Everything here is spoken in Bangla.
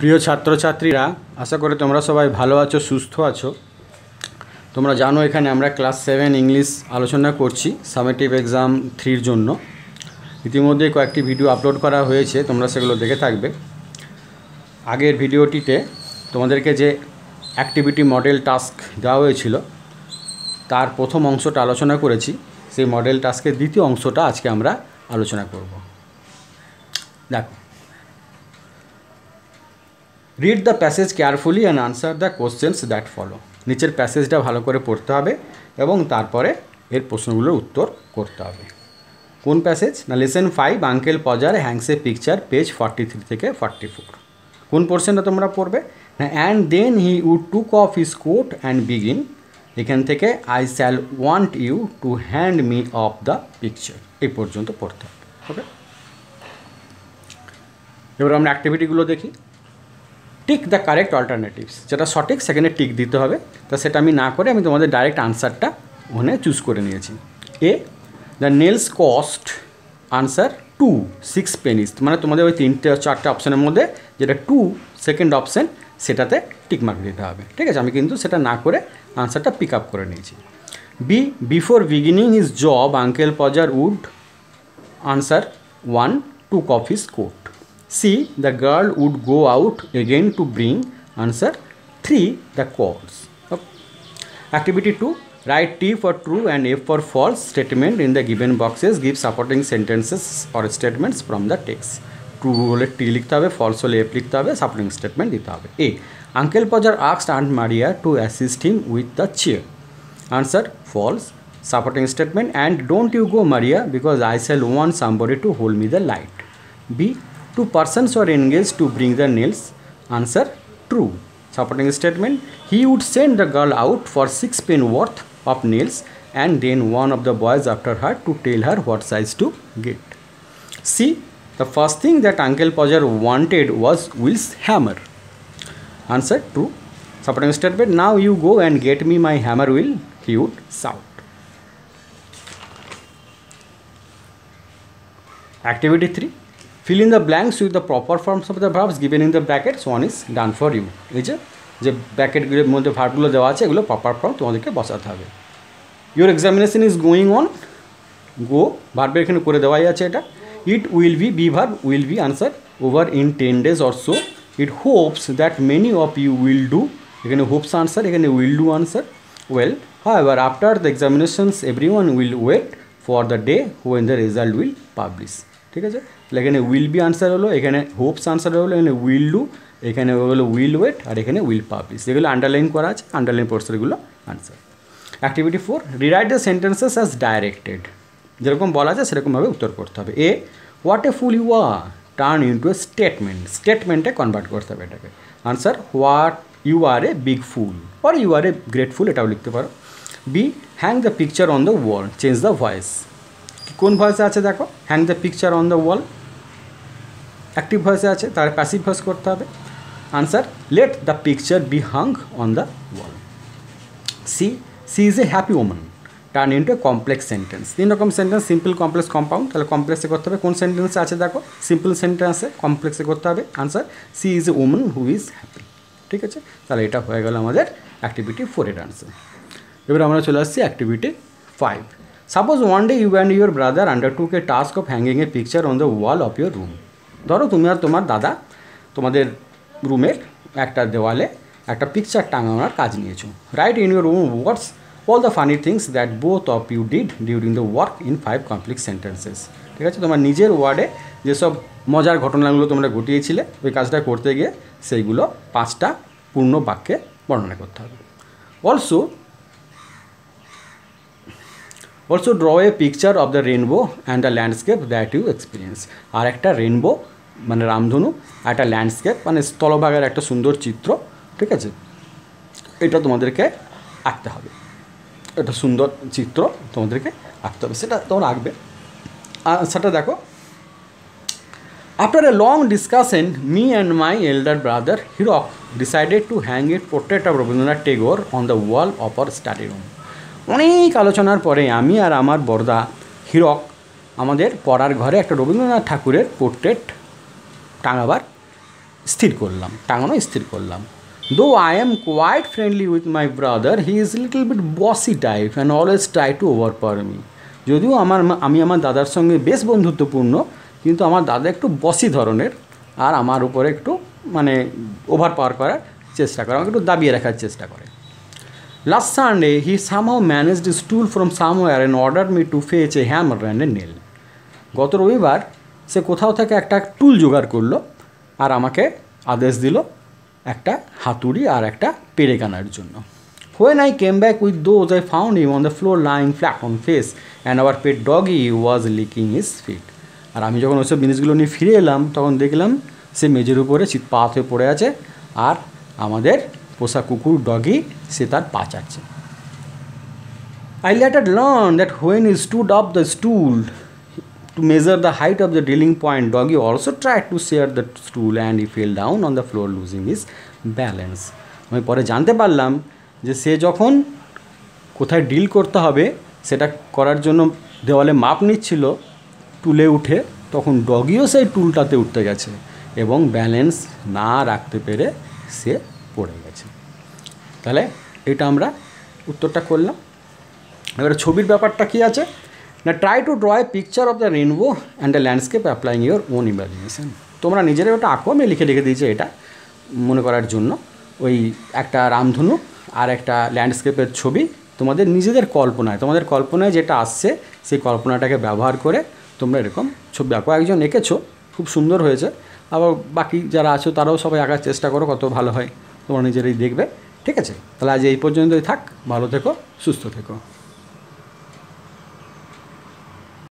প্রিয় ছাত্রছাত্রীরা, আশা করি তোমরা সবাই ভালো আছো, সুস্থ আছো। তোমরা জানো এখানে আমরা ক্লাস 7 ইংলিশ আলোচনা করছি সামেটিভ এক্সাম 3-র জন্য। ইতিমধ্যে কয়েকটি ভিডিও আপলোড করা হয়েছে, তোমরা সেগুলো দেখে থাকবে। আগের ভিডিওটিতে তোমাদেরকে যে অ্যাক্টিভিটি মডেল টাস্ক দেওয়া হয়েছিল তার প্রথম অংশটা আলোচনা করেছি। সেই মডেল টাস্কের দ্বিতীয় অংশটা আজকে আমরা আলোচনা করব। দেখো, read the passage carefully and answer the questions that follow. নিচের প্যাসেজটা ভালো করে পড়তে হবে এবং তারপরে এর প্রশ্নগুলোর উত্তর করতে হবে। কোন প্যাসেজ? না, lesson 5 uncle Podger hangs a picture, page 43 থেকে 44। কোন পোর্শনটা তোমরা পড়বে? না, and then he would took off his coat and begin. এখান থেকে I shall want you to hand me off the picture, এই পর্যন্ত পড়তে হবে। ওকে, এবার আমরা অ্যাক্টিভিটিগুলো দেখি। টিক দ্য কারেক্ট অল্টারনেটিভস, যেটা সঠিক সেখানে টিক দিতে হবে। তা সেটা আমি না করে আমি তোমাদের ডাইরেক্ট আনসারটা ওখানে চুজ করে নিয়েছি। A, the nails cost answer 2 pennies, মানে তোমাদের ওই 3-4টে অপশানের মধ্যে যেটা 2 সেকেন্ড অপশান সেটাতে টিক মার্ক দিতে হবে। ঠিক আছে, আমি কিন্তু সেটা না করে আনসারটা পিক আপ করে নিয়েছি। B, before beginning his job uncle Podger would answer 1 took off his coat. C, the girl would go out again to bring answer 3 the calls. Okay. Activity 2, write T for true and F for false statement in the given boxes. Give supporting sentences or statements from the text. True হলে T লিখতে হবে, false হলে F লিখতে হবে, supporting statement দিতে হবে। A, Uncle Pojar asked Aunt Maria to assist him with the chair. Answer false. Supporting statement, and don't you go Maria because I shall want somebody to hold me the light. B, 2 persons were engaged to bring the nails. Answer true. Supporting statement, he would send the girl out for 6 pence worth of nails and then one of the boys after her to tell her what size to get. C, the first thing that Uncle Pojar wanted was Will's hammer. Answer true. Supporting statement, now you go and get me my hammer, Will, he would shout. Activity 3, fill in the blanks with the proper forms of the verbs given in the brackets. One is done for you. এই যে ব্র্যাকেটগুলোর মধ্যে ভার্বগুলো দেওয়া আছে এগুলো প্রপার ফর্ম তোমাদেরকে বসাতে হবে। Your examination is going on, go ভার্বের এখানে করে দেওয়াই আছে এটা। It will be, be verb will be answer, over in 10 days or so. It hopes that many of you will do, এখানে হোপস আনসার, এখানে will do answer. Well, however after the examinations everyone will wait for the day when the result will publish. ঠিক আছে, এখানে উইল বি আনসার হলো, এখানে হোপস আনসার হলো, এখানে উইল ডু, এখানে হলো উইল ওয়েট, আর এখানে উইল পাবলিশ। যেগুলো আন্ডারলাইন করা আছে আন্ডারলাইন পোর্শনগুলো answer. Activity 4, rewrite the sentences as directed, যেরকম বলা আছে সেরকমভাবে উত্তর করতে হবে। A, what a fool you are turn into a statement, স্টেটমেন্টে কনভার্ট করতে হবে এটাকে। Answer what you are a big fool or you are a great fool, এটাও লিখতে পারো। B, hang the picture on the wall, change the voice. কোন ভয়েসে আছে দেখো, hang the picture on the wall active ভয়েসে আছে, তার প্যাসিভ ভয়েস করতে হবে। Answer let the picture be hung on the wall. C, she is a happy woman turn into a complex sentence. 3 রকম সেন্টেন্স, সিম্পল, কমপ্লেক্স, কম্পাউন্ড। তাহলে কমপ্লেক্সে করতে হবে। কোন সেন্টেন্সে আছে দেখো, সিম্পল সেন্টেন্সে, কমপ্লেক্সে করতে হবে। Answer she is a woman who is happy. ঠিক আছে, তাহলে এটা হয়ে গেল আমাদের অ্যাক্টিভিটি 4-এর আনসার। এবার আমরা চলে আসছি activity 5। Suppose one day you and your brother undertook a task of hanging a picture on the wall of your room. ধরো তুমি আর তোমার দাদা তোমাদের রুমের একটা দেওয়ালে একটা পিকচার টাঙানোর কাজ নিয়েছো। Write in your own words all the funny things that both of you did during the work in 5 complex sentences. ঠিক আছে, তোমার নিজের ওয়ার্ডে যেসব মজার ঘটনাগুলো তোমরা ঘটিয়েছিলে ওই কাজটা করতে গিয়ে সেইগুলো 5টা পূর্ণ বাক্যে বর্ণনা করতে হবে। Also draw a picture of the rainbow and the landscape that you experience. আর একটা রেনবো মানে রামধনু, একটা ল্যান্ডস্কেপ মানে স্থলভাগের একটা সুন্দর চিত্র। ঠিক আছে, এটা তোমাদেরকে আঁকতে হবে, একটা সুন্দর চিত্র তোমাদেরকে আঁকতে হবে, সেটা তোমরা আঁকবে। সেটা দেখো, after a long discussion me and my elder brother Hirak decided to hang a portrait of Rabindranath Tagore on the wall of our study room. অনেক আলোচনার পরে আমি আর আমার বড়দা হিরক আমাদের পড়ার ঘরে একটা রবীন্দ্রনাথ ঠাকুরের পোর্ট্রেট টাঙাবার স্থির করলাম, টাঙানো স্থির করলাম। Though I am quite friendly with my brother, he is little bit bossy type and always try to overpower me. যদিও আমি আমার দাদার সঙ্গে বেশ বন্ধুত্বপূর্ণ, কিন্তু আমার দাদা একটু বসি ধরনের, আর আমার উপরে একটু মানে ওভার পাওয়ার করার চেষ্টা করে, আমাকে একটু দাবিয়ে রাখার চেষ্টা করে। Last Sunday he somehow managed A স্টুল from somewhere and order me to face A hammer and a nail. গত রবিবার সে কোথাও থেকে একটা টুল জোগাড় করলো আর আমাকে আদেশ দিল একটা হাতুড়ি আর একটা পেরেক আনার জন্য। When I came back with those, I found him on the floor lying flat on face and our pet doggy was licking his feet. আর আমি যখন ওইসব জিনিসগুলো নিয়ে ফিরে এলাম তখন দেখলাম সে মেঝের উপরে চিৎপাত হয়ে পড়ে আছে, আর আমাদের পোষা কুকুর ডগি সে তার পা চাটছে। I later learned that when he stood up the stool to measure the height of the drilling point, doggy also tried to share the stool and he fell down on the floor losing his balance. আমি পরে জানতে পারলাম যে সে যখন কোথায় ড্রিল করতে হবে সেটা করার জন্য দেওয়ালে মাপ নিচ্ছিল টুলে উঠে, তখন ডগিও সেই টুলটাতে উঠতে গেছে এবং ব্যালেন্স না রাখতে পেরে সে পড়ে গেছে। তাহলে এটা আমরা উত্তরটা করলাম। এবারে ছবির ব্যাপারটা কী আছে না, try to draw a picture of the rainbow and the landscape applying your own imagination. তোমরা নিজেরাই ওটা আঁকো, আমি লিখে দিয়েছি এটা মনে করার জন্য। ওই একটা রামধনু আর একটা ল্যান্ডস্কেপের ছবি তোমাদের নিজেদের কল্পনায় যেটা আসছে সেই কল্পনাটাকে ব্যবহার করে তোমরা এরকম ছবি আঁকো। একজন এঁকেছো, খুব সুন্দর হয়েছে, আবার বাকি যারা আছো তারাও সবাই আঁকার চেষ্টা করো, কত ভালো হয় তোমরা নিজেরাই দেখবে। ঠিক আছে, তাহলে আজ এই পর্যন্তই থাক, ভালো থেকো, সুস্থ থেকো।